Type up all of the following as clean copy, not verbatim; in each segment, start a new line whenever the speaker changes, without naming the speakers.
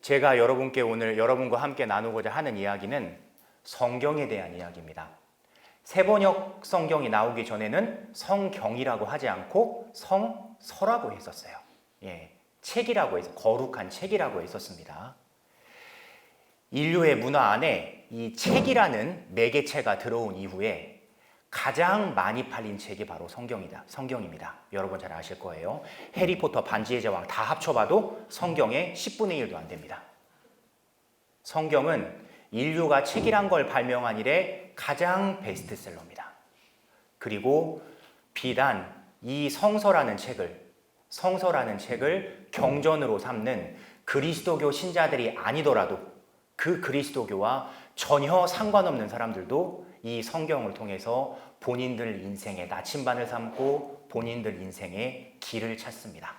제가 여러분께 오늘 여러분과 함께 나누고자 하는 이야기는 성경에 대한 이야기입니다. 세번역 성경이 나오기 전에는 성경이라고 하지 않고 성서라고 했었어요. 책이라고 해서 거룩한 책이라고 했었습니다. 인류의 문화 안에 이 책이라는 매개체가 들어온 이후에 가장 많이 팔린 책이 바로 성경입니다. 여러분 잘 아실 거예요. 해리포터, 반지의 제왕 다 합쳐봐도 성경의 10분의 1도 안 됩니다. 성경은 인류가 책이란 걸 발명한 이래 가장 베스트셀러입니다. 그리고 비단 이 성서라는 책을 경전으로 삼는 그리스도교 신자들이 아니더라도 그 그리스도교와 전혀 상관없는 사람들도 이 성경을 통해서 본인들 인생의 나침반을 삼고 본인들 인생의 길을 찾습니다.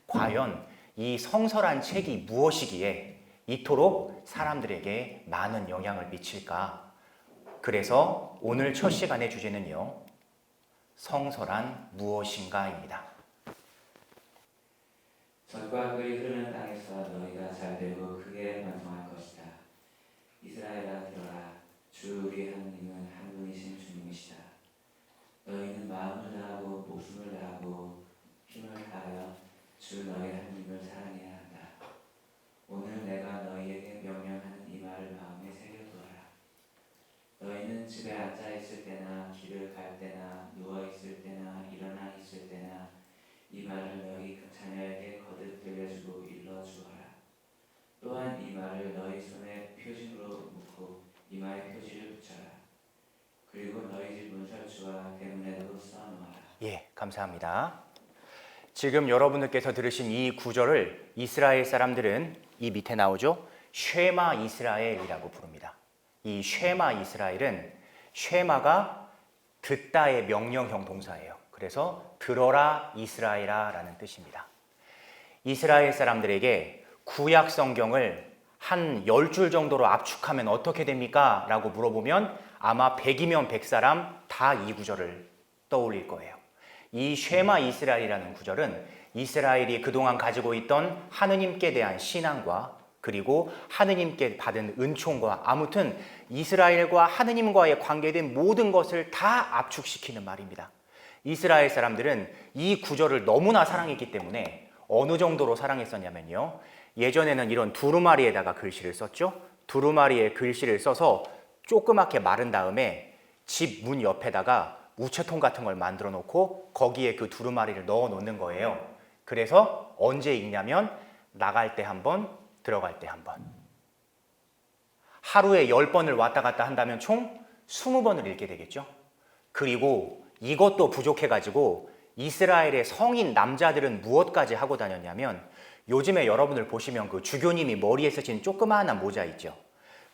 과연 이 성서란 책이 무엇이기에 이토록 사람들에게 많은 영향을 미칠까? 그래서 오늘 첫 시간의 주제는요, 성서란 무엇인가입니다.
젖과 꿀이 흐르는 땅에서 너희가 잘되고 크게 번성할 것이다. 이스라엘아 들어라. 주 우리 하나님은 한 분이신 주님이시다. 너희는 마음을 다하고 목숨을 다하고 힘을 다하여 주 너희 하나님을 사랑해야 한다. 오늘 내가 너희에게 명령하는 이 말을 마음에 새겨두어라. 너희는 집에 앉아 있을 때나 길을 갈 때나 누워 있을 때나 일어나 있을 때나 이 말을 너희 자녀에게 거듭 들려주고 일러주어라. 또한 이 말을 너희 손에 표징으로 묶고 이마에 표지를 붙여라. 그리고 너희 집 문설주와 대문에도 써놓아라.
감사합니다. 지금 여러분들께서 들으신 이 구절을 이스라엘 사람들은 이 밑에 나오죠? 쉐마 이스라엘이라고 부릅니다. 이 쉐마 이스라엘은 쉐마가 듣다의 명령형 동사예요. 그래서 들어라 이스라엘아 라는 뜻입니다. 이스라엘 사람들에게 구약 성경을 한 10줄 정도로 압축하면 어떻게 됩니까? 라고 물어보면 아마 100이면 100사람 다 이 구절을 떠올릴 거예요. 이 쉐마 이스라엘이라는 구절은 이스라엘이 그동안 가지고 있던 하느님께 대한 신앙과 그리고 하느님께 받은 은총과 아무튼 이스라엘과 하느님과의 관계된 모든 것을 다 압축시키는 말입니다. 이스라엘 사람들은 이 구절을 너무나 사랑했기 때문에 어느 정도로 사랑했었냐면요. 예전에는 이런 두루마리에다가 글씨를 썼죠. 두루마리에 글씨를 써서 조그맣게 마른 다음에 집 문 옆에다가 우체통 같은 걸 만들어 놓고 거기에 그 두루마리를 넣어 놓는 거예요. 그래서 언제 읽냐면 나갈 때 한 번, 들어갈 때 한 번. 하루에 10번을 왔다 갔다 한다면 총 20번을 읽게 되겠죠. 그리고 이것도 부족해가지고 이스라엘의 성인 남자들은 무엇까지 하고 다녔냐면 요즘에 여러분들 보시면 그 주교님이 머리에 쓰신 조그마한 모자 있죠.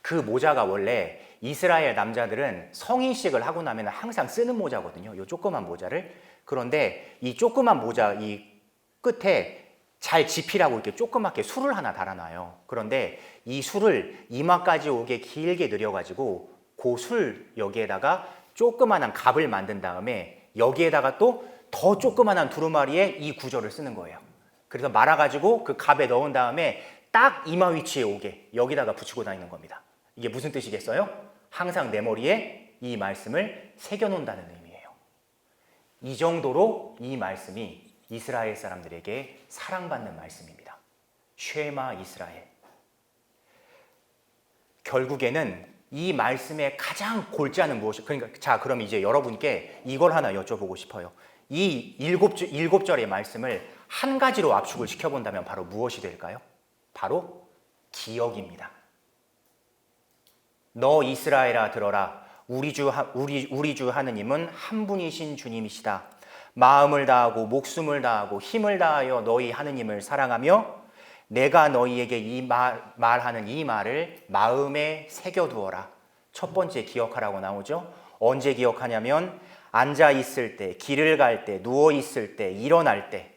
그 모자가 원래 이스라엘 남자들은 성인식을 하고 나면 항상 쓰는 모자거든요. 이 조그만 모자를. 그런데 이 조그만 모자 이 끝에 잘 지피라고 이렇게 조그맣게 술을 하나 달아놔요. 그런데 이 술을 이마까지 오게 길게 늘여가지고 그 술 여기에다가 조그만한 갑을 만든 다음에 여기에다가 또 더 조그만한 두루마리에 이 구절을 쓰는 거예요. 그래서 말아가지고 그 갑에 넣은 다음에 딱 이마 위치에 오게 여기다가 붙이고 다니는 겁니다. 이게 무슨 뜻이겠어요? 항상 내 머리에 이 말씀을 새겨놓는다는 의미예요. 이 정도로 이 말씀이 이스라엘 사람들에게 사랑받는 말씀입니다. 쉐마 이스라엘. 결국에는 이 말씀의 가장 골자는 무엇이? 그러니까 그럼 이제 여러분께 이걸 하나 여쭤보고 싶어요. 이 일곱 절의 말씀을 한 가지로 압축을 시켜본다면 바로 무엇이 될까요? 바로 기억입니다. 너 이스라엘아 들어라. 우리 주 하느님은 한 분이신 주님이시다. 마음을 다하고 목숨을 다하고 힘을 다하여 너희 하느님을 사랑하며 내가 너희에게 말하는 이 말을 마음에 새겨두어라. 첫 번째 기억하라고 나오죠. 언제 기억하냐면 앉아 있을 때, 길을 갈 때, 누워 있을 때, 일어날 때.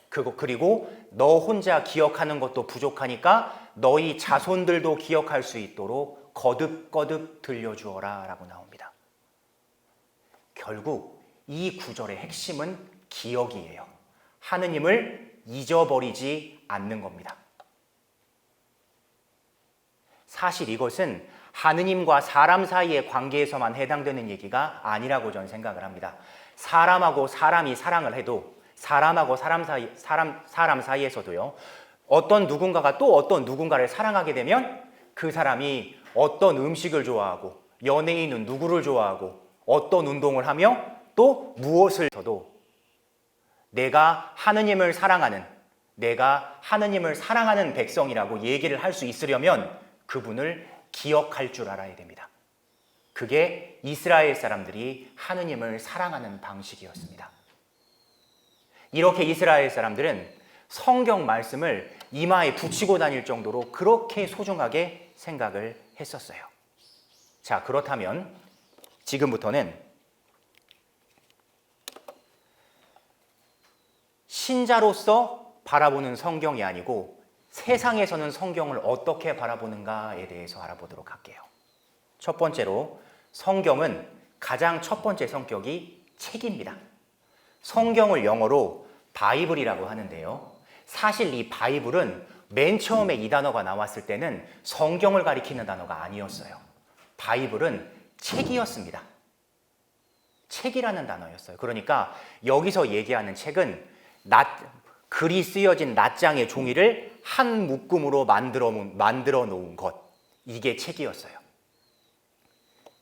그리고 너 혼자 기억하는 것도 부족하니까 너희 자손들도 기억할 수 있도록 거듭거듭 들려주어라 라고 나옵니다. 결국 이 구절의 핵심은 기억이에요. 하느님을 잊어버리지 않는 겁니다. 사실 이것은 하느님과 사람 사이의 관계에서만 해당되는 얘기가 아니라고 저는 생각을 합니다. 사람하고 사람이 사랑을 해도 사람하고 사람 사이에서도요. 어떤 누군가가 또 어떤 누군가를 사랑하게 되면 그 사람이 어떤 음식을 좋아하고 연예인은 누구를 좋아하고 어떤 운동을 하며 또 무엇을 해도 내가 하느님을 사랑하는 백성이라고 얘기를 할 수 있으려면 그분을 기억할 줄 알아야 됩니다. 그게 이스라엘 사람들이 하느님을 사랑하는 방식이었습니다. 이렇게 이스라엘 사람들은 성경 말씀을 이마에 붙이고 다닐 정도로 그렇게 소중하게 생각을 했었어요. 자, 그렇다면 지금부터는 신자로서 바라보는 성경이 아니고 세상에서는 성경을 어떻게 바라보는가에 대해서 알아보도록 할게요. 첫 번째로 성경은 가장 첫 번째 성격이 책입니다. 성경을 영어로 바이블이라고 하는데요. 사실 이 바이블은 맨 처음에 이 단어가 나왔을 때는 성경을 가리키는 단어가 아니었어요. 바이블은 책이었습니다. 책이라는 단어였어요. 그러니까 여기서 얘기하는 책은 글이 쓰여진 낱장의 종이를 한 묶음으로 만들어 놓은 것, 이게 책이었어요.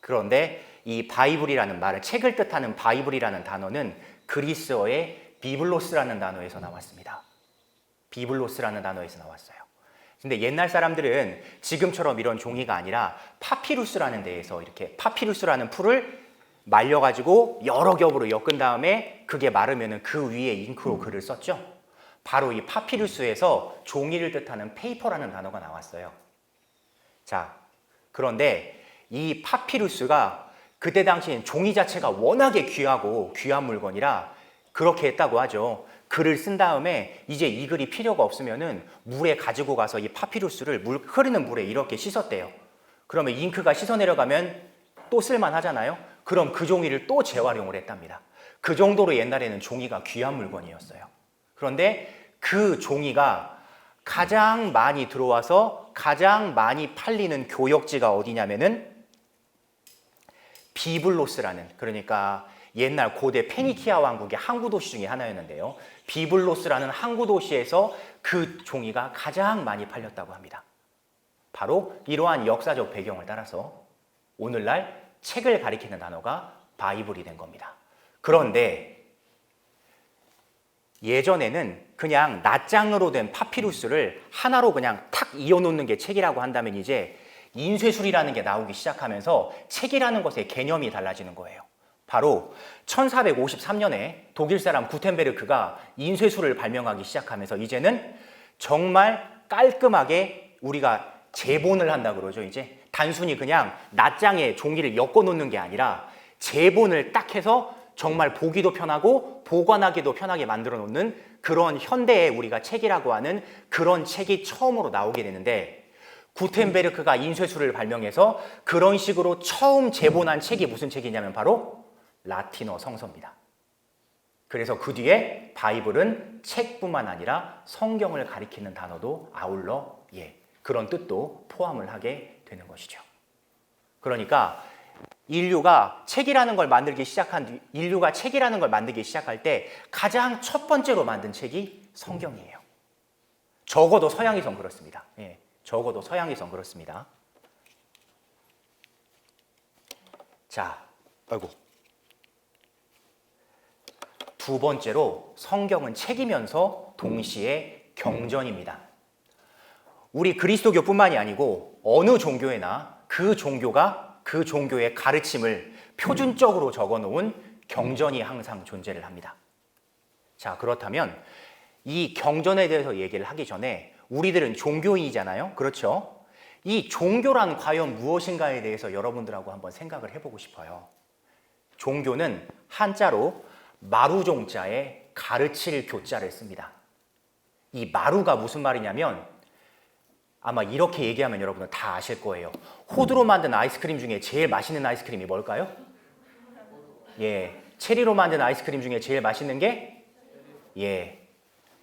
그런데 이 바이블이라는 말은, 책을 뜻하는 바이블이라는 단어는 그리스어의 비블로스라는 단어에서 나왔습니다. 비블로스라는 단어에서 나왔어요. 근데 옛날 사람들은 지금처럼 이런 종이가 아니라 파피루스라는 데에서 이렇게 파피루스라는 풀을 말려가지고 여러 겹으로 엮은 다음에 그게 마르면은 그 위에 잉크로 글을 썼죠. 바로 이 파피루스에서 종이를 뜻하는 페이퍼라는 단어가 나왔어요. 자, 그런데 이 파피루스가 그때 당시엔 종이 자체가 워낙에 귀한 물건이라 그렇게 했다고 하죠. 글을 쓴 다음에 이제 이 글이 필요가 없으면은 물에 가지고 가서 이 파피루스를 흐르는 물에 이렇게 씻었대요. 그러면 잉크가 씻어 내려가면 또 쓸만하잖아요. 그럼 그 종이를 또 재활용을 했답니다. 그 정도로 옛날에는 종이가 귀한 물건이었어요. 그런데 그 종이가 가장 많이 들어와서 가장 많이 팔리는 교역지가 어디냐면은 비블로스라는, 그러니까 옛날 고대 페니키아 왕국의 항구 도시 중에 하나였는데요. 비블로스라는 항구 도시에서 그 종이가 가장 많이 팔렸다고 합니다. 바로 이러한 역사적 배경을 따라서 오늘날 책을 가리키는 단어가 바이블이 된 겁니다. 그런데 예전에는 그냥 낱장으로 된 파피루스를 하나로 그냥 탁 이어놓는 게 책이라고 한다면 이제 인쇄술이라는 게 나오기 시작하면서 책이라는 것의 개념이 달라지는 거예요. 바로 1453년에 독일 사람 구텐베르크가 인쇄술을 발명하기 시작하면서 이제는 정말 깔끔하게 우리가 제본을 한다 그러죠. 이제 단순히 그냥 낱장에 종이를 엮어 놓는 게 아니라 제본을 딱 해서 정말 보기도 편하고 보관하기도 편하게 만들어 놓는 그런 현대의 우리가 책이라고 하는 그런 책이 처음으로 나오게 되는데, 구텐베르크가 인쇄술을 발명해서 그런 식으로 처음 제본한 책이 무슨 책이냐면 바로 라틴어 성서입니다. 그래서 그 뒤에 바이블은 책뿐만 아니라 성경을 가리키는 단어도 아울러 그런 뜻도 포함을 하게 되는 것이죠. 그러니까 인류가 책이라는 걸 만들기 시작할 때 가장 첫 번째로 만든 책이 성경이에요. 적어도 서양에선 그렇습니다. 적어도 서양에선 그렇습니다. 자, 두 번째로 성경은 책이면서 동시에 경전입니다. 우리 그리스도교뿐만이 아니고 어느 종교에나 그 종교의 가르침을 표준적으로 적어놓은 경전이 항상 존재를 합니다. 자, 그렇다면 이 경전에 대해서 얘기를 하기 전에 우리들은 종교인이잖아요. 그렇죠? 이 종교란 과연 무엇인가에 대해서 여러분들하고 한번 생각을 해보고 싶어요. 종교는 한자로 마루종자에 가르칠 교자를 씁니다. 이 마루가 무슨 말이냐면 아마 이렇게 얘기하면 여러분은 다 아실 거예요. 호두로 만든 아이스크림 중에 제일 맛있는 아이스크림이 뭘까요? 체리로 만든 아이스크림 중에 제일 맛있는 게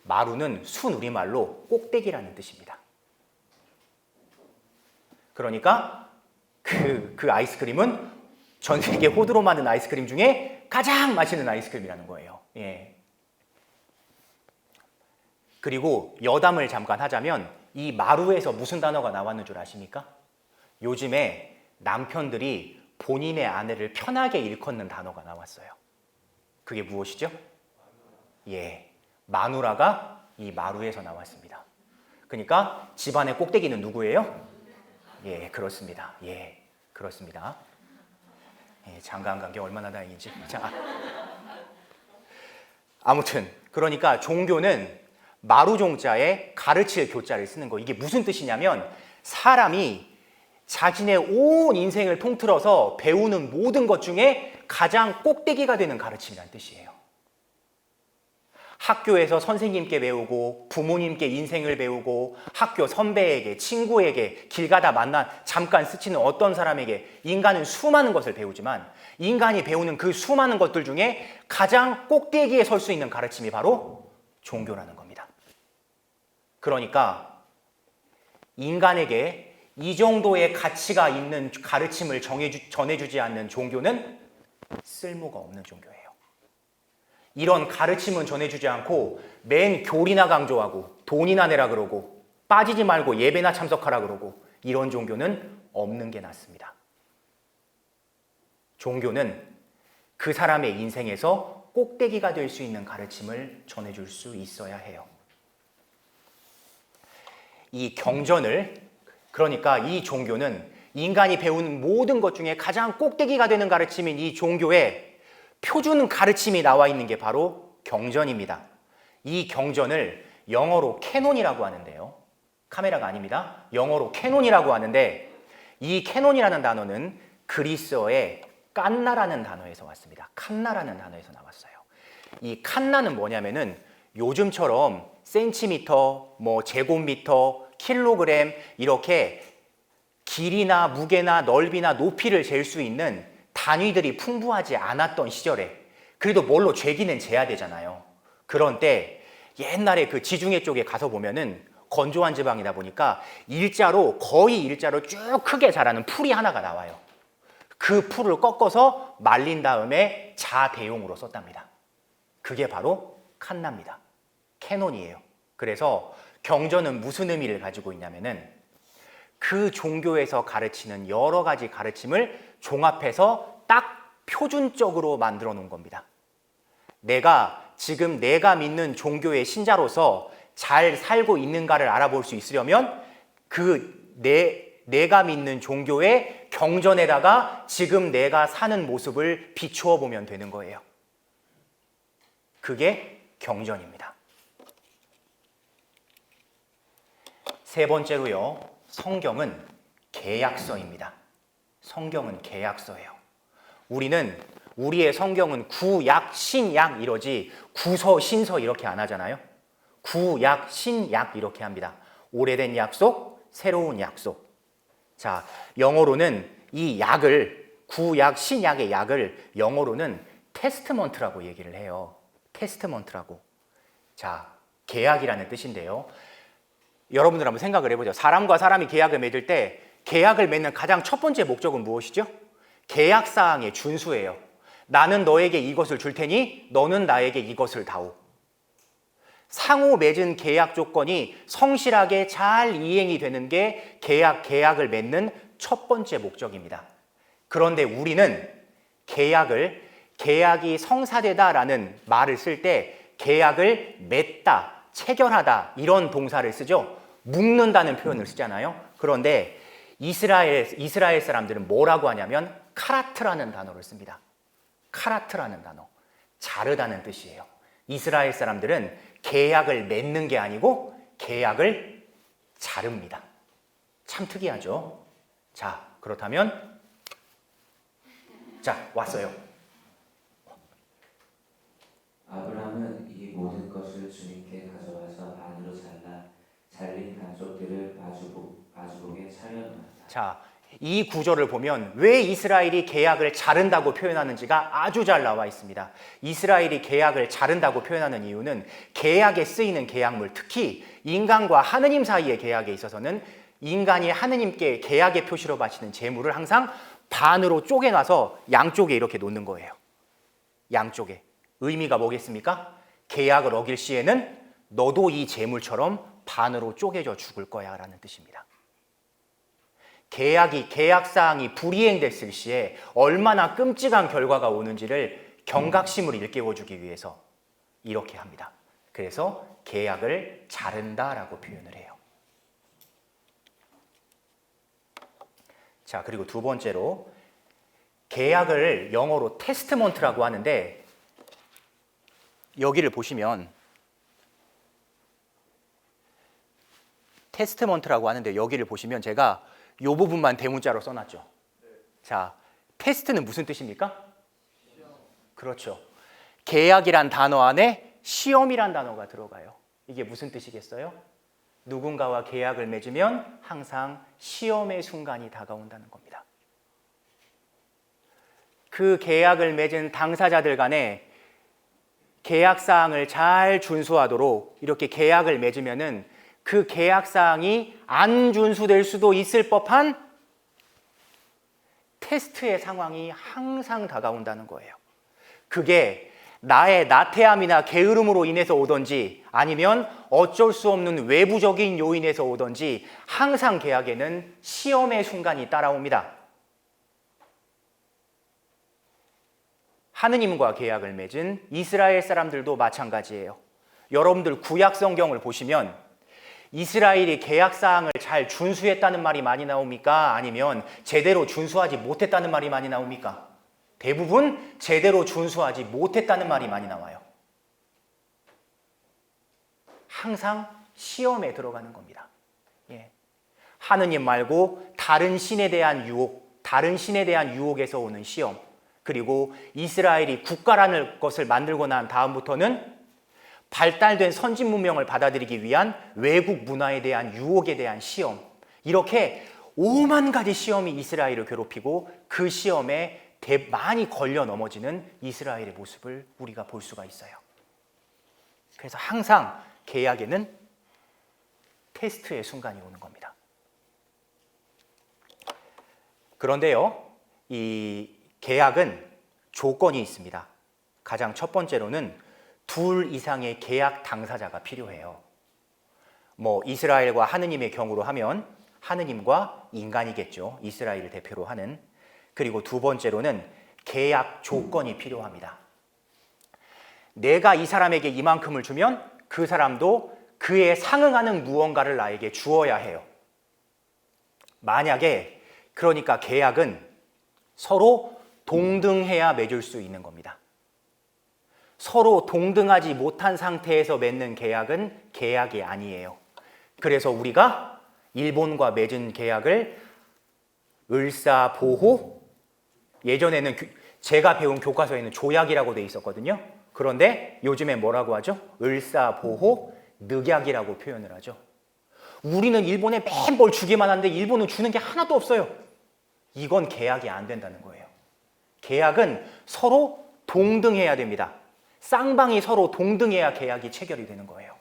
마루는 순우리말로 꼭대기라는 뜻입니다. 그러니까 그 아이스크림은 전 세계 호두로 만든 아이스크림 중에 가장 맛있는 아이스크림이라는 거예요. 예. 그리고 여담을 잠깐 하자면 이 마루에서 무슨 단어가 나왔는 줄 아십니까? 요즘에 남편들이 본인의 아내를 편하게 일컫는 단어가 나왔어요. 그게 무엇이죠? 예, 마누라가 이 마루에서 나왔습니다. 그러니까 집안의 꼭대기는 누구예요? 예, 그렇습니다. 예, 그렇습니다. 예, 장가 안 간 게 얼마나 다행인지. 자, 아무튼 그러니까 종교는 마루종자에 가르칠 교자를 쓰는 거. 이게 무슨 뜻이냐면 사람이 자신의 온 인생을 통틀어서 배우는 모든 것 중에 가장 꼭대기가 되는 가르침이라는 뜻이에요. 학교에서 선생님께 배우고 부모님께 인생을 배우고 학교 선배에게 친구에게 길 가다 만난 잠깐 스치는 어떤 사람에게 인간은 수많은 것을 배우지만 인간이 배우는 그 수많은 것들 중에 가장 꼭대기에 설 수 있는 가르침이 바로 종교라는 겁니다. 그러니까 인간에게 이 정도의 가치가 있는 가르침을 전해주지 않는 종교는 쓸모가 없는 종교예요. 이런 가르침은 전해주지 않고 맨 교리나 강조하고 돈이나 내라 그러고 빠지지 말고 예배나 참석하라 그러고 이런 종교는 없는 게 낫습니다. 종교는 그 사람의 인생에서 꼭대기가 될 수 있는 가르침을 전해줄 수 있어야 해요. 이 경전을 그러니까 이 종교는 인간이 배우는 모든 것 중에 가장 꼭대기가 되는 가르침인 이 종교에 표준 가르침이 나와 있는 게 바로 경전입니다. 이 경전을 영어로 캐논이라고 하는데요. 카메라가 아닙니다. 영어로 캐논이라고 하는데 이 캐논이라는 단어는 그리스어의 칸나라는 단어에서 왔습니다. 칸나라는 단어에서 나왔어요. 이 칸나는 뭐냐면은 요즘처럼 센티미터, 제곱미터, 킬로그램 이렇게 길이나 무게나 넓이나 높이를 잴 수 있는 단위들이 풍부하지 않았던 시절에 그래도 뭘로 재기는 재야 되잖아요. 그런 때 옛날에 그 지중해 쪽에 가서 보면은 건조한 지방이다 보니까 거의 일자로 쭉 크게 자라는 풀이 하나가 나와요. 그 풀을 꺾어서 말린 다음에 자대용으로 썼답니다. 그게 바로 칸나입니다. 캐논이에요. 그래서 경전은 무슨 의미를 가지고 있냐면은 그 종교에서 가르치는 여러 가지 가르침을 종합해서 딱 표준적으로 만들어 놓은 겁니다. 지금 내가 믿는 종교의 신자로서 잘 살고 있는가를 알아볼 수 있으려면 내가 믿는 종교의 경전에다가 지금 내가 사는 모습을 비추어 보면 되는 거예요. 그게 경전입니다. 세 번째로요, 성경은 계약서입니다. 성경은 계약서예요. 우리의 성경은 구약, 신약 이러지 구서, 신서 이렇게 안 하잖아요. 구약, 신약 이렇게 합니다. 오래된 약속, 새로운 약속. 자, 영어로는 이 약을 구약, 신약의 약을 영어로는 테스트먼트라고 얘기를 해요. 테스트먼트라고. 자, 계약이라는 뜻인데요. 여러분들 한번 생각을 해보죠. 사람과 사람이 계약을 맺을 때 계약을 맺는 가장 첫 번째 목적은 무엇이죠? 계약사항의 준수예요. 나는 너에게 이것을 줄 테니 너는 나에게 이것을 다오. 상호 맺은 계약 조건이 성실하게 잘 이행이 되는 게 계약을 맺는 첫 번째 목적입니다. 그런데 우리는 계약이 성사되다라는 말을 쓸 때 계약을 맺다, 체결하다 이런 동사를 쓰죠. 묶는다는 표현을 쓰잖아요. 그런데 이스라엘 사람들은 뭐라고 하냐면 카라트라는 단어를 씁니다. 카라트라는 단어. 자르다는 뜻이에요. 이스라엘 사람들은 계약을 맺는 게 아니고 계약을 자릅니다. 참 특이하죠? 자, 그렇다면 왔어요.
아브라함은 이 모든 것을 주님께 가져와서 반으로 잘라 잘린 반쪽들을 마주복에 차려놓았다.
자, 이 구절을 보면 왜 이스라엘이 계약을 자른다고 표현하는지가 아주 잘 나와 있습니다. 이스라엘이 계약을 자른다고 표현하는 이유는 계약에 쓰이는 계약물, 특히 인간과 하느님 사이의 계약에 있어서는 인간이 하느님께 계약의 표시로 바치는 제물을 항상 반으로 쪼개놔서 양쪽에 이렇게 놓는 거예요. 양쪽에. 의미가 뭐겠습니까? 계약을 어길 시에는 너도 이 제물처럼 반으로 쪼개져 죽을 거야 라는 뜻입니다. 계약사항이 불이행됐을 시에 얼마나 끔찍한 결과가 오는지를 경각심을 일깨워주기 위해서 이렇게 합니다. 그래서 계약을 자른다라고 표현을 해요. 자, 그리고 두 번째로 계약을 영어로 테스트먼트라고 하는데 여기를 보시면 테스트먼트라고 하는데 여기를 보시면 제가 이 부분만 대문자로 써놨죠. 자, 테스트는 무슨 뜻입니까? 그렇죠. 계약이란 단어 안에 시험이란 단어가 들어가요. 이게 무슨 뜻이겠어요? 누군가와 계약을 맺으면 항상 시험의 순간이 다가온다는 겁니다. 그 계약을 맺은 당사자들 간에 계약 사항을 잘 준수하도록 이렇게 계약을 맺으면은 그 계약 사항이 안 준수될 수도 있을 법한 테스트의 상황이 항상 다가온다는 거예요. 그게 나의 나태함이나 게으름으로 인해서 오든지 아니면 어쩔 수 없는 외부적인 요인에서 오든지 항상 계약에는 시험의 순간이 따라옵니다. 하느님과 계약을 맺은 이스라엘 사람들도 마찬가지예요. 여러분들 구약 성경을 보시면 이스라엘이 계약 사항을 잘 준수했다는 말이 많이 나옵니까? 아니면 제대로 준수하지 못했다는 말이 많이 나옵니까? 대부분 제대로 준수하지 못했다는 말이 많이 나와요. 항상 시험에 들어가는 겁니다. 예. 하느님 말고 다른 신에 대한 유혹에서 오는 시험, 그리고 이스라엘이 국가라는 것을 만들고 난 다음부터는 발달된 선진 문명을 받아들이기 위한 외국 문화에 대한 유혹에 대한 시험, 이렇게 5만 가지 시험이 이스라엘을 괴롭히고 그 시험에 많이 걸려 넘어지는 이스라엘의 모습을 우리가 볼 수가 있어요. 그래서 항상 계약에는 테스트의 순간이 오는 겁니다. 그런데요, 이 계약은 조건이 있습니다. 가장 첫 번째로는 2 이상의 계약 당사자가 필요해요. 이스라엘과 하느님의 경우로 하면 하느님과 인간이겠죠. 이스라엘을 대표로 하는. 그리고 두 번째로는 계약 조건이 필요합니다. 내가 이 사람에게 이만큼을 주면 그 사람도 그에 상응하는 무언가를 나에게 주어야 해요. 만약에 그러니까 계약은 서로 동등해야 맺을 수 있는 겁니다. 서로 동등하지 못한 상태에서 맺는 계약은 계약이 아니에요. 그래서 우리가 일본과 맺은 계약을 을사보호, 예전에는 제가 배운 교과서에는 조약이라고 돼 있었거든요. 그런데 요즘에 뭐라고 하죠? 을사보호 늑약이라고 표현을 하죠. 우리는 일본에 맨 주기만 하는데 일본은 주는 게 하나도 없어요. 이건 계약이 안 된다는 거예요. 계약은 서로 동등해야 됩니다. 쌍방이 서로 동등해야 계약이 체결이 되는 거예요.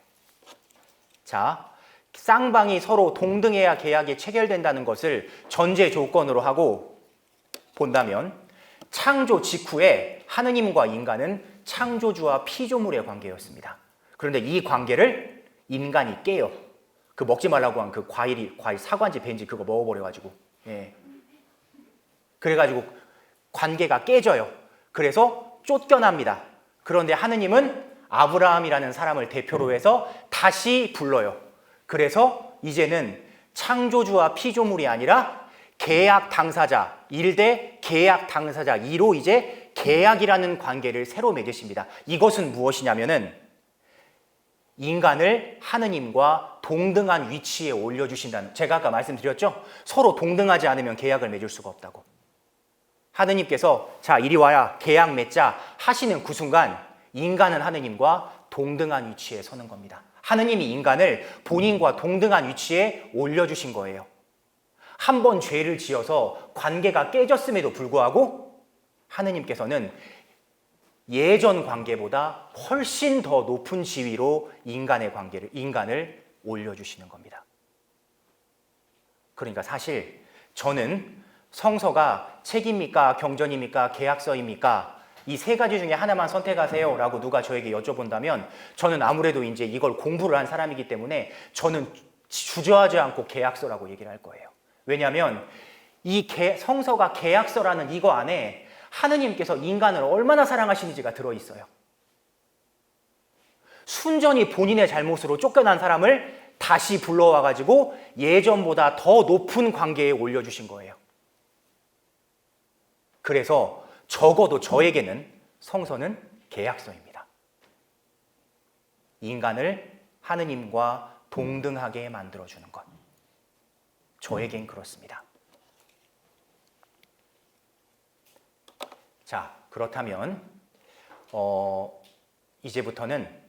자, 쌍방이 서로 동등해야 계약이 체결된다는 것을 전제 조건으로 하고 본다면 창조 직후에 하느님과 인간은 창조주와 피조물의 관계였습니다. 그런데 이 관계를 인간이 깨요. 그 먹지 말라고 한 그 과일 사과인지 벤지 그거 먹어버려가지고, 예. 그래가지고 관계가 깨져요. 그래서 쫓겨납니다. 그런데 하느님은 아브라함이라는 사람을 대표로 해서 다시 불러요. 그래서 이제는 창조주와 피조물이 아니라 계약 당사자 1대 계약 당사자 2로 이제 계약이라는 관계를 새로 맺으십니다. 이것은 무엇이냐면은 인간을 하느님과 동등한 위치에 올려주신다는, 제가 아까 말씀드렸죠? 서로 동등하지 않으면 계약을 맺을 수가 없다고. 하느님께서 자 이리 와야 계약 맺자 하시는 그 순간 인간은 하느님과 동등한 위치에 서는 겁니다. 하느님이 인간을 본인과 동등한 위치에 올려주신 거예요. 한 번 죄를 지어서 관계가 깨졌음에도 불구하고 하느님께서는 예전 관계보다 훨씬 더 높은 지위로 인간을 올려주시는 겁니다. 그러니까 사실 저는 성서가 책입니까? 경전입니까? 계약서입니까? 이 세 가지 중에 하나만 선택하세요 라고 누가 저에게 여쭤본다면 저는 아무래도 이제 이걸 공부를 한 사람이기 때문에 저는 주저하지 않고 계약서라고 얘기를 할 거예요. 왜냐하면 이 성서가 계약서라는 이거 안에 하느님께서 인간을 얼마나 사랑하시는지가 들어있어요. 순전히 본인의 잘못으로 쫓겨난 사람을 다시 불러와가지고 예전보다 더 높은 관계에 올려주신 거예요. 그래서 적어도 저에게는 성서는 계약서입니다. 인간을 하느님과 동등하게 만들어주는 것. 저에겐 그렇습니다. 자, 그렇다면 이제부터는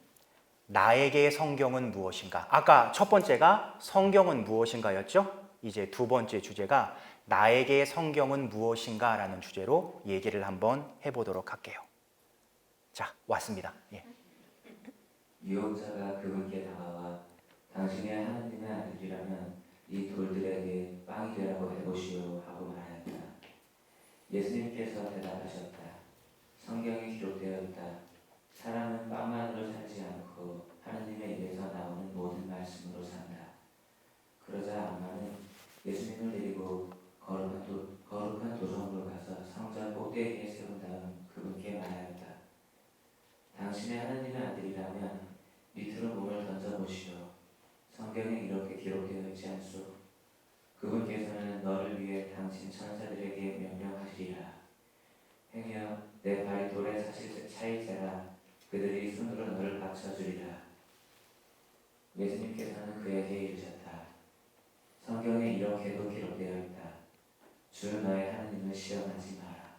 나에게 성경은 무엇인가? 아까 첫 번째가 성경은 무엇인가였죠? 이제 두 번째 주제가 나에게 성경은 무엇인가? 라는 주제로 얘기를 한번 해보도록 할게요. 자, 왔습니다. 예.
유혹자가 그분께 다가와 당신의 하나님의 아들이라면 이 돌들에게 빵이 되라고 해보시오 하고 말하였다. 예수님께서 대답하셨다. 성경에 기록되어 있다. 사람은 빵만으로 살지 않고 하나님의 입에서 나오는 모든 말씀으로 산다. 그러자 악마는 예수님을 데리고 거룩한 도성으로 가서 성전 꼭대기에 세운 다음 그분께 말하였다. 당신의 하나님의 아들이라면 밑으로 몸을 던져보시오. 성경에 이렇게 기록되어 있지 않소? 그분께서는 너를 위해 당신 천사들에게 명령하시리라. 행여 내 발이 돌에 차일세라 그들이 손으로 너를 받쳐주리라. 예수님께서는 그에게 이르셨다. 성경에 이렇게도 기록되어 있다. 주 너의 하나님을 시험하지 마라.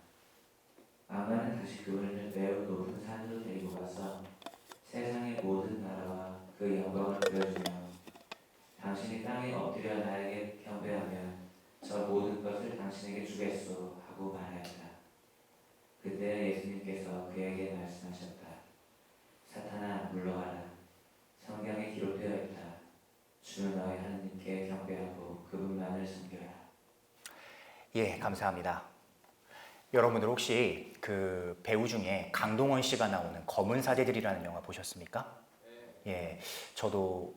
악마는 다시 그분을 매우 높은 산으로 데리고 가서 세상의 모든 나라와 그 영광을 보여주며 당신이 땅에 엎드려 나에게 경배하면 저 모든 것을 당신에게 주겠소 하고 말하였다. 그때 예수님께서 그에게 말씀하셨다. 사탄아 물러가라. 성경에 기록되어 있다. 주 너의 하나님께 경배하고 그분만을 섬겨라.
예, 감사합니다. 여러분들 혹시 그 배우 중에 강동원 씨가 나오는 검은 사제들이라는 영화 보셨습니까? 예, 저도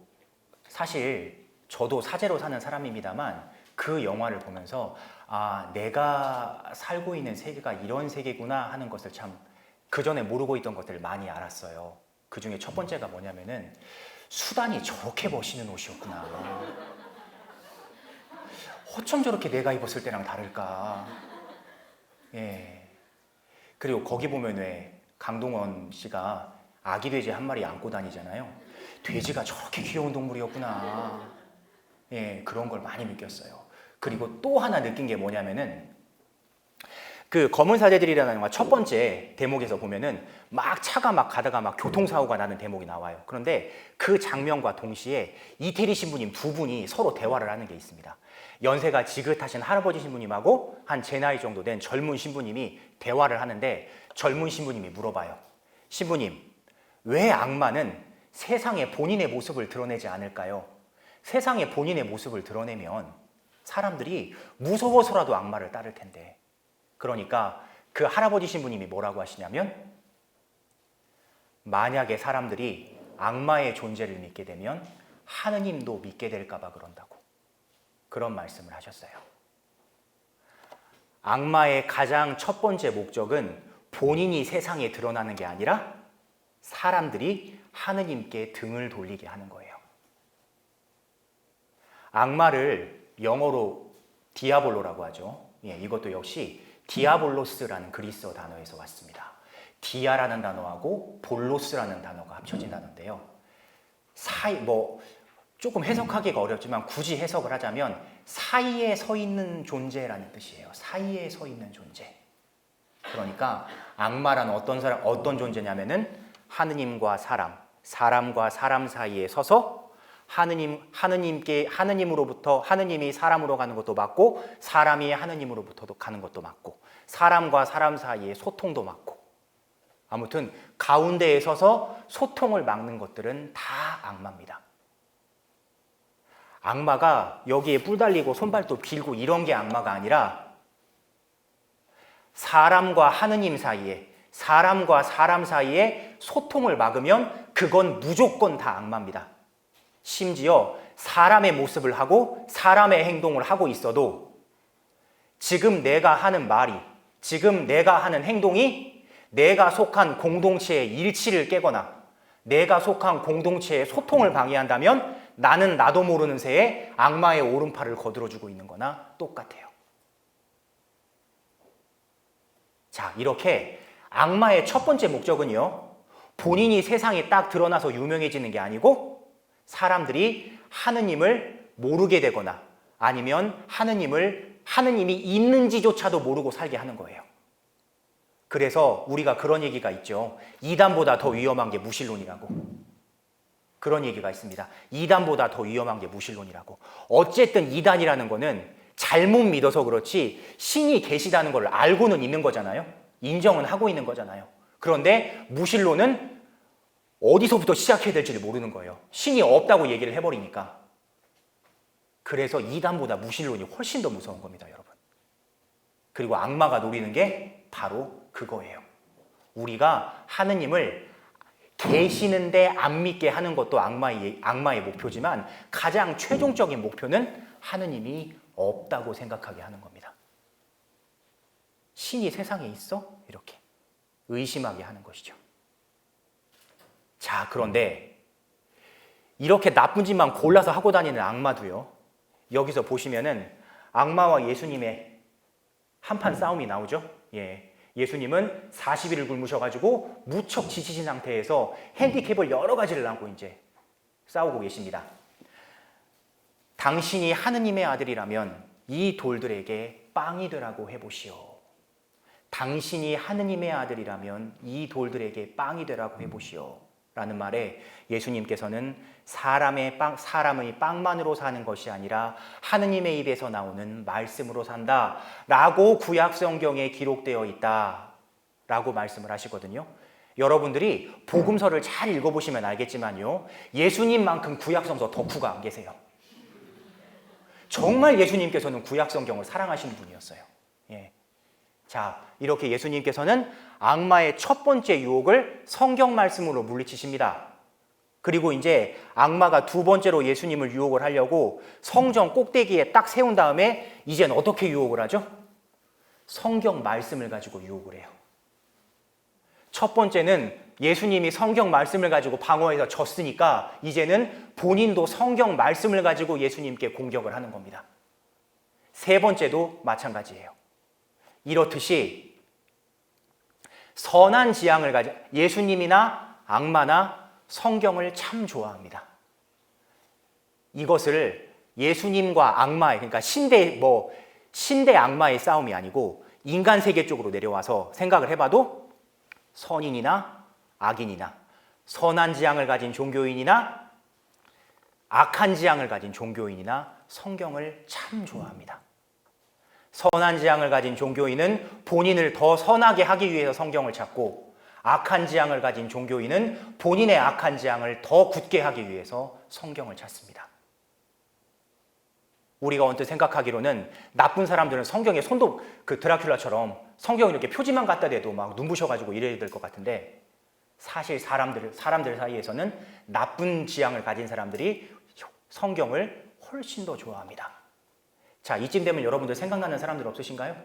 사제로 사는 사람입니다만 그 영화를 보면서 아, 내가 살고 있는 세계가 이런 세계구나 하는 것을 참 그전에 모르고 있던 것들을 많이 알았어요. 그 중에 첫 번째가 뭐냐면은 수단이 저렇게 멋있는 옷이었구나. 어쩜 저렇게 내가 입었을 때랑 다를까. 예. 그리고 거기 보면 왜 강동원 씨가 아기 돼지 한 마리 안고 다니잖아요. 돼지가 저렇게 귀여운 동물이었구나. 예, 그런 걸 많이 느꼈어요. 그리고 또 하나 느낀 게 뭐냐면은 그 검은 사제들이라는 영화 첫 번째 대목에서 보면은 막 차가 막 가다가 막 교통사고가 나는 대목이 나와요. 그런데 그 장면과 동시에 이태리 신부님 두 분이 서로 대화를 하는 게 있습니다. 연세가 지긋하신 할아버지 신부님하고 한 제 나이 정도 된 젊은 신부님이 대화를 하는데 젊은 신부님이 물어봐요. 신부님, 왜 악마는 세상에 본인의 모습을 드러내지 않을까요? 세상에 본인의 모습을 드러내면 사람들이 무서워서라도 악마를 따를 텐데. 그러니까 그 할아버지 신부님이 뭐라고 하시냐면 만약에 사람들이 악마의 존재를 믿게 되면 하느님도 믿게 될까 봐 그런다고 그런 말씀을 하셨어요. 악마의 가장 첫 번째 목적은 본인이 세상에 드러나는 게 아니라 사람들이 하느님께 등을 돌리게 하는 거예요. 악마를 영어로 디아볼로라고 하죠. 예, 이것도 역시 디아볼로스라는 그리스어 단어에서 왔습니다. 디아라는 단어하고 볼로스라는 단어가 합쳐진 단어인데요. 조금 해석하기가 어렵지만 굳이 해석을 하자면 사이에 서 있는 존재라는 뜻이에요. 사이에 서 있는 존재. 그러니까 악마란 어떤 존재냐면은 하느님과 사람과 사람 사이에 서서 하느님으로부터 하느님이 사람으로 가는 것도 맞고 사람이 하느님으로부터 가는 것도 맞고 사람과 사람 사이의 소통도 맞고 아무튼 가운데에 서서 소통을 막는 것들은 다 악마입니다. 악마가 여기에 뿔 달리고 손발도 길고 이런 게 악마가 아니라 사람과 하느님 사이에 사람과 사람 사이에 소통을 막으면 그건 무조건 다 악마입니다. 심지어 사람의 모습을 하고 사람의 행동을 하고 있어도 지금 내가 하는 말이 지금 내가 하는 행동이 내가 속한 공동체의 일치를 깨거나 내가 속한 공동체의 소통을 방해한다면 나는 나도 모르는 새에 악마의 오른팔을 거들어주고 있는 거나 똑같아요. 자, 이렇게 악마의 첫 번째 목적은요, 본인이 세상에 딱 드러나서 유명해지는 게 아니고 사람들이 하느님을 모르게 되거나 아니면 하느님이 있는지조차도 모르고 살게 하는 거예요. 그래서 우리가 그런 얘기가 있죠. 이단보다 더 위험한 게 무신론이라고. 그런 얘기가 있습니다. 이단보다 더 위험한 게 무신론이라고. 어쨌든 이단이라는 거는 잘못 믿어서 그렇지 신이 계시다는 걸 알고는 있는 거잖아요. 인정은 하고 있는 거잖아요. 그런데 무신론은 어디서부터 시작해야 될지를 모르는 거예요. 신이 없다고 얘기를 해버리니까. 그래서 이단보다 무신론이 훨씬 더 무서운 겁니다, 여러분. 그리고 악마가 노리는 게 바로 그거예요. 우리가 하느님을 계시는데 안 믿게 하는 것도 악마의 목표지만 가장 최종적인 목표는 하느님이 없다고 생각하게 하는 겁니다. 신이 세상에 있어? 이렇게 의심하게 하는 것이죠. 자, 그런데 이렇게 나쁜 짓만 골라서 하고 다니는 악마도요. 여기서 보시면은 악마와 예수님의 한판 싸움이 나오죠. 예수님은 40일을 굶으셔가지고 무척 지치신 상태에서 핸디캡을 여러 가지를 안고 이제 싸우고 계십니다. 당신이 하느님의 아들이라면 이 돌들에게 빵이 되라고 해보시오. 당신이 하느님의 아들이라면 이 돌들에게 빵이 되라고 해보시오. 라는 말에 예수님께서는 사람의 빵만으로 사는 것이 아니라 하느님의 입에서 나오는 말씀으로 산다 라고 구약 성경에 기록되어 있다 라고 말씀을 하시거든요. 여러분들이 복음서를 잘 읽어보시면 알겠지만요, 예수님만큼 구약 성서 덕후가 안 계세요. 정말 예수님께서는 구약 성경을 사랑하시는 분이었어요. 자, 이렇게 예수님께서는 악마의 첫 번째 유혹을 성경 말씀으로 물리치십니다. 그리고 이제 악마가 두 번째로 예수님을 유혹을 하려고 성전 꼭대기에 딱 세운 다음에 이제는 어떻게 유혹을 하죠? 성경 말씀을 가지고 유혹을 해요. 첫 번째는 예수님이 성경 말씀을 가지고 방어해서 졌으니까 이제는 본인도 성경 말씀을 가지고 예수님께 공격을 하는 겁니다. 세 번째도 마찬가지예요. 이렇듯이 선한 지향을 가진 예수님이나 악마나 성경을 참 좋아합니다. 이것을 예수님과 악마의, 그러니까 신대 악마의 싸움이 아니고 인간 세계 쪽으로 내려와서 생각을 해봐도 선인이나 악인이나 선한 지향을 가진 종교인이나 악한 지향을 가진 종교인이나 성경을 참 좋아합니다. 선한 지향을 가진 종교인은 본인을 더 선하게 하기 위해서 성경을 찾고, 악한 지향을 가진 종교인은 본인의 악한 지향을 더 굳게 하기 위해서 성경을 찾습니다. 우리가 언뜻 생각하기로는 나쁜 사람들은 성경에 손도 드라큘라처럼 성경 이렇게 표지만 갖다 대도 막 눈부셔가지고 이래야 될 것 같은데, 사실 사람들 사이에서는 나쁜 지향을 가진 사람들이 성경을 훨씬 더 좋아합니다. 자, 이쯤 되면 여러분들 생각나는 사람들 없으신가요?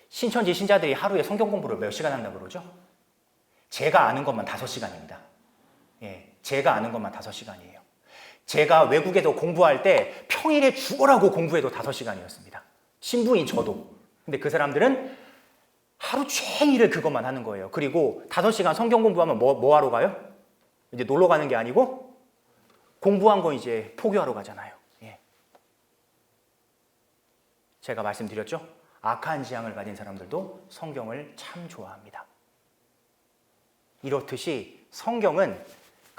신천지 신자들이 하루에 성경 공부를 몇 시간 한다고 그러죠? 제가 아는 것만 5시간입니다. 제가 아는 것만 5시간이에요. 제가 외국에서 공부할 때 평일에 죽어라고 공부해도 5시간이었습니다. 신부인 저도. 근데 그 사람들은 하루 종일을 그것만 하는 거예요. 그리고 5시간 성경 공부하면 뭐 하러 가요? 이제 놀러 가는 게 아니고 공부한 거 이제 포기하러 가잖아요. 제가 말씀드렸죠? 악한 지향을 가진 사람들도 성경을 참 좋아합니다. 이렇듯이 성경은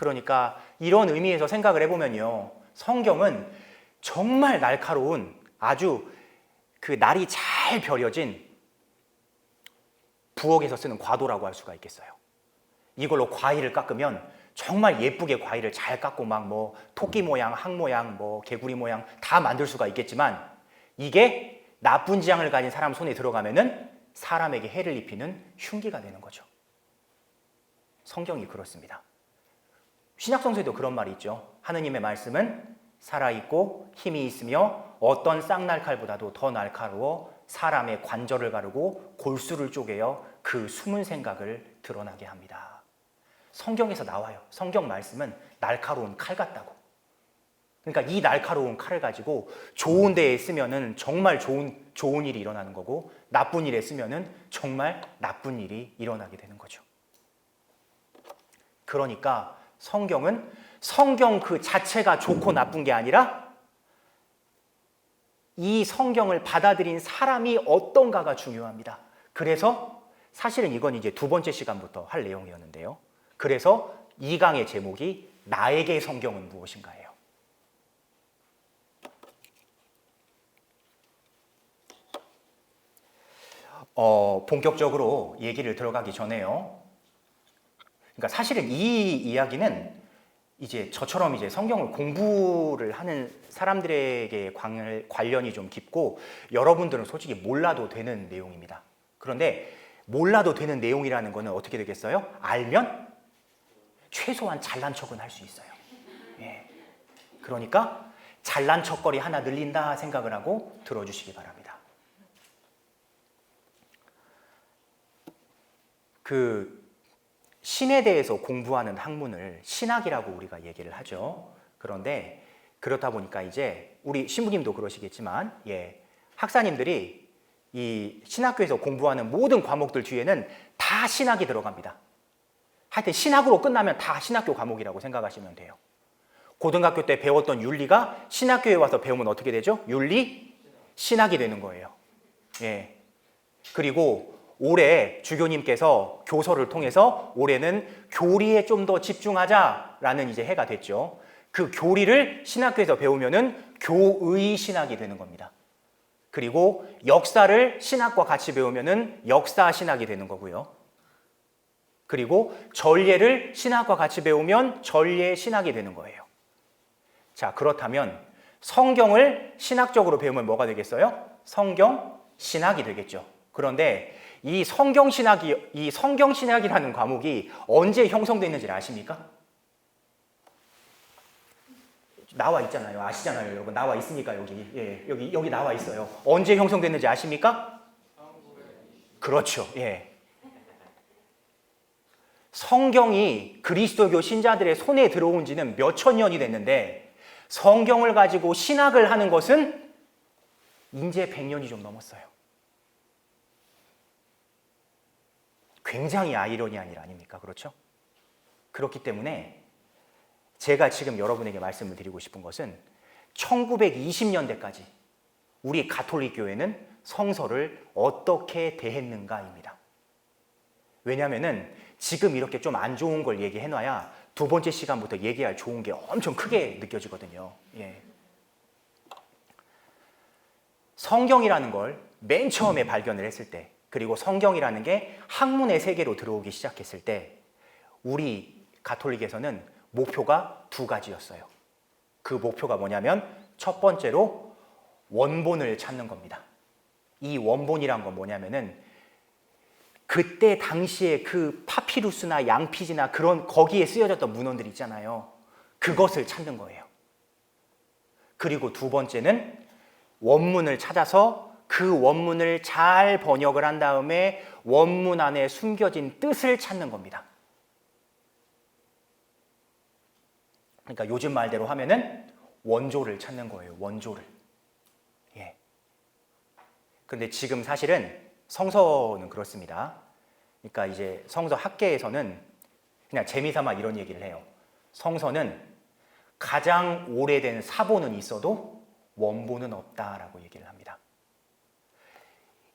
그러니까 이런 의미에서 생각을 해보면요, 성경은 정말 날카로운, 아주 그 날이 잘 벼려진 부엌에서 쓰는 과도라고 할 수가 있겠어요. 이걸로 과일을 깎으면 정말 예쁘게 과일을 잘 깎고 막 뭐 토끼 모양, 항 모양, 뭐 개구리 모양 다 만들 수가 있겠지만, 이게 나쁜 지향을 가진 사람 손에 들어가면은 사람에게 해를 입히는 흉기가 되는 거죠. 성경이 그렇습니다. 신약성서에도 그런 말이 있죠. 하느님의 말씀은 살아있고 힘이 있으며 어떤 쌍날칼보다도 더 날카로워 사람의 관절을 가르고 골수를 쪼개어 그 숨은 생각을 드러나게 합니다. 성경에서 나와요. 성경 말씀은 날카로운 칼 같다고. 그러니까 이 날카로운 칼을 가지고 좋은 데에 쓰면은 정말 좋은 일이 일어나는 거고, 나쁜 일에 쓰면은 정말 나쁜 일이 일어나게 되는 거죠. 그러니까 성경은 성경 그 자체가 좋고 나쁜 게 아니라 이 성경을 받아들인 사람이 어떤가가 중요합니다. 그래서 사실은 이건 이제 두 번째 시간부터 할 내용이었는데요. 그래서 이 강의 제목이 나에게 성경은 무엇인가예요. 본격적으로 얘기를 들어가기 전에요. 그러니까 사실은 이 이야기는 이제 저처럼 이제 성경을 공부를 하는 사람들에게 관련이 좀 깊고, 여러분들은 솔직히 몰라도 되는 내용입니다. 그런데 몰라도 되는 내용이라는 거는 어떻게 되겠어요? 알면 최소한 잘난 척은 할 수 있어요. 예. 그러니까 잘난 척거리 하나 늘린다 생각을 하고 들어주시기 바랍니다. 그 신에 대해서 공부하는 학문을 신학이라고 우리가 얘기를 하죠. 그런데 그렇다 보니까 이제 우리 신부님도 그러시겠지만, 학사님들이 이 신학교에서 공부하는 모든 과목들 뒤에는 다 신학이 들어갑니다. 하여튼 신학으로 끝나면 다 신학교 과목이라고 생각하시면 돼요. 고등학교 때 배웠던 윤리가 신학교에 와서 배우면 어떻게 되죠? 윤리 신학이 되는 거예요. 예. 그리고 올해 주교님께서 교서를 통해서 올해는 교리에 좀 더 집중하자라는 이제 해가 됐죠. 그 교리를 신학교에서 배우면은 교의 신학이 되는 겁니다. 그리고 역사를 신학과 같이 배우면은 역사 신학이 되는 거고요. 그리고 전례를 신학과 같이 배우면 전례 신학이 되는 거예요. 자, 그렇다면 성경을 신학적으로 배우면 뭐가 되겠어요? 성경 신학이 되겠죠. 그런데 이 성경신학이라는 과목이 언제 형성됐는지를 아십니까? 나와 있잖아요. 아시잖아요, 여러분. 나와 있으니까 여기. 예, 여기 나와 있어요. 언제 형성됐는지 아십니까? 그렇죠. 예. 성경이 그리스도교 신자들의 손에 들어온 지는 몇천 년이 됐는데, 성경을 가지고 신학을 하는 것은 이제 100년이 좀 넘었어요. 굉장히 아이러니한 일 아닙니까? 그렇죠? 그렇기 때문에 제가 지금 여러분에게 말씀을 드리고 싶은 것은 1920년대까지 우리 가톨릭 교회는 성서를 어떻게 대했는가입니다. 왜냐하면 지금 이렇게 좀 안 좋은 걸 얘기해놔야 두 번째 시간부터 얘기할 좋은 게 엄청 크게 느껴지거든요. 예. 성경이라는 걸 맨 처음에 발견을 했을 때, 그리고 성경이라는 게 학문의 세계로 들어오기 시작했을 때, 우리 가톨릭에서는 목표가 두 가지였어요. 그 목표가 뭐냐면, 첫 번째로 원본을 찾는 겁니다. 이 원본이란 건 뭐냐면은 그때 당시에 그 파피루스나 양피지나 그런 거기에 쓰여졌던 문헌들 있잖아요. 그것을 찾는 거예요. 그리고 두 번째는 원문을 찾아서 그 원문을 잘 번역을 한 다음에 원문 안에 숨겨진 뜻을 찾는 겁니다. 그러니까 요즘 말대로 하면은 원조를 찾는 거예요. 원조를. 예. 근데 지금 사실은 성서는 그렇습니다. 그러니까 이제 성서 학계에서는 그냥 재미삼아 이런 얘기를 해요. 성서는 가장 오래된 사본은 있어도 원본은 없다라고 얘기를 합니다.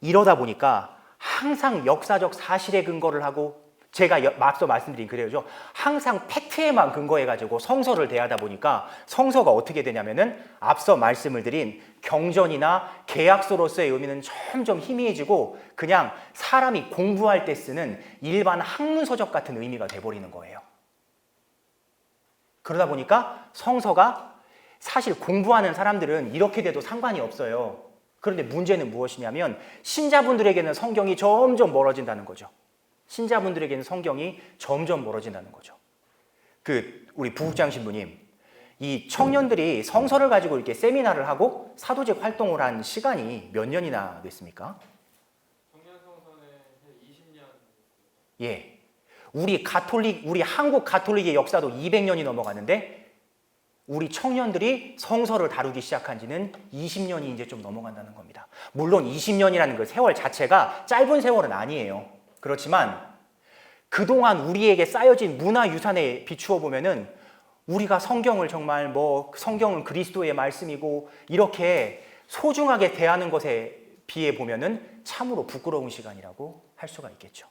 이러다 보니까 항상 역사적 사실에 근거를 하고 제가 앞서 말씀드린 그래요죠. 항상 팩트에만 근거해가지고 성서를 대하다 보니까 성서가 어떻게 되냐면은 앞서 말씀을 드린 경전이나 계약서로서의 의미는 점점 희미해지고 그냥 사람이 공부할 때 쓰는 일반 학문서적 같은 의미가 돼버리는 거예요. 그러다 보니까 성서가 사실 공부하는 사람들은 이렇게 돼도 상관이 없어요. 그런데 문제는 무엇이냐면 신자분들에게는 성경이 점점 멀어진다는 거죠. 신자분들에게는 성경이 점점 멀어진다는 거죠. 우리 부국장 신부님, 이 청년들이 성서를 가지고 이렇게 세미나를 하고 사도직 활동을 한 시간이 몇 년이나 됐습니까?
청년 성선에 20년.
예. 우리 한국 가톨릭의 역사도 200년이 넘어갔는데 우리 청년들이 성서를 다루기 시작한 지는 20년이 이제 좀 넘어간다는 겁니다. 물론 20년이라는 그 세월 자체가 짧은 세월은 아니에요. 그렇지만 그동안 우리에게 쌓여진 문화유산에 비추어 보면은 우리가 성경을 정말 성경은 그리스도의 말씀이고 이렇게 소중하게 대하는 것에 비해 보면은 참으로 부끄러운 시간이라고 할 수가 있겠죠.